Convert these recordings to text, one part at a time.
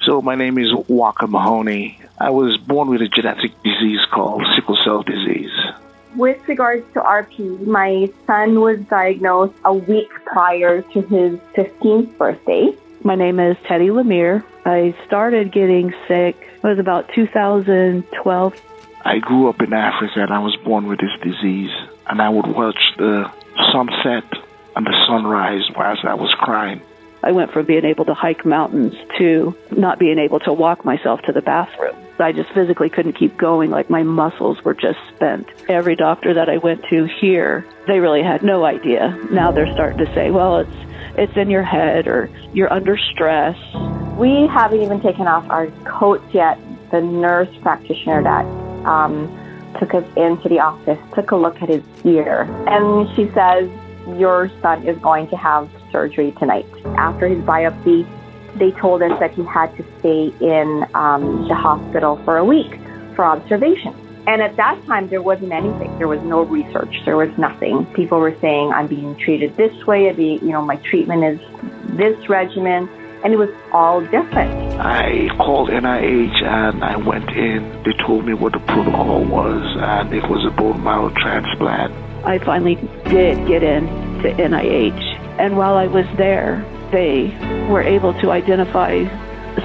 So my name is Walker Mahoney. I was born with a genetic disease called sickle cell disease. With regards to RP, my son was diagnosed a week prior to his 15th birthday. My name is Teddy Lemire. I started getting sick, it was about 2012. I grew up in Africa and I was born with this disease. And I would watch the sunset and the sunrise whilst I was crying. I went from being able to hike mountains to not being able to walk myself to the bathroom. I just physically couldn't keep going, like my muscles were just spent. Every doctor that I went to here, they really had no idea. Now they're starting to say, well, it's in your head or you're under stress. We haven't even taken off our coats yet. The nurse practitioner that took us into the office took a look at his ear, and she says, your son is going to have surgery tonight. After his biopsy, they told us that he had to stay in the hospital for a week for observation. And at that time, there wasn't anything. There was no research. There was nothing. People were saying, I'm being treated this way. My treatment is this regimen. And it was all different. I called NIH and I went in. They told me what the protocol was, and it was a bone marrow transplant. I finally did get into NIH. And while I was there, they were able to identify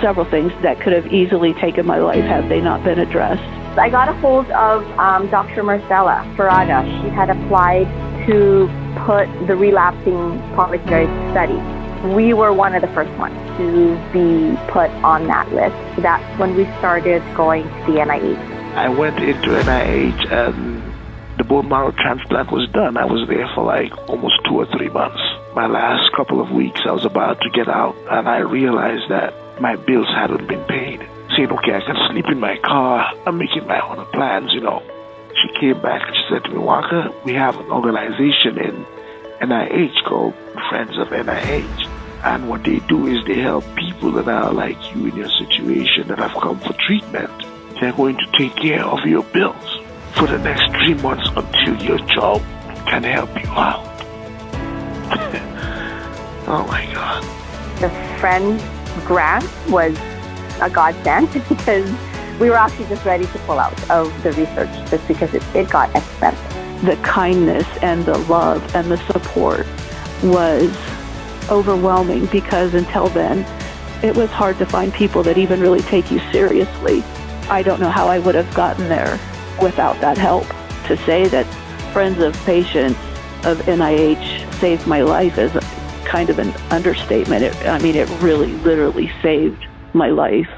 several things that could have easily taken my life had they not been addressed. I got a hold of Dr. Marcella Ferrada. She had applied to put the relapsing polycythemia study. We were one of the first ones to be put on that list. So that's when we started going to the NIH. I went into NIH and the bone marrow transplant was done. I was there for like almost 2 or 3 months. My last couple of weeks, I was about to get out, and I realized that my bills hadn't been paid. Saying, okay, I can sleep in my car. I'm making my own plans, She came back and she said to me, Walker, we have an organization in NIH called Friends of NIH. And what they do is they help people that are like you in your situation that have come for treatment. They're going to take care of your bills for the next 3 months until your job can help you out. Oh my God. The Friends grant was a godsend because we were actually just ready to pull out of the research just because it got expensive. The kindness and the love and the support was overwhelming because until then, it was hard to find people that even really take you seriously. I don't know how I would have gotten there without that help. To say that Friends of Patients of NIH saved my life is kind of an understatement. It really, literally saved my life.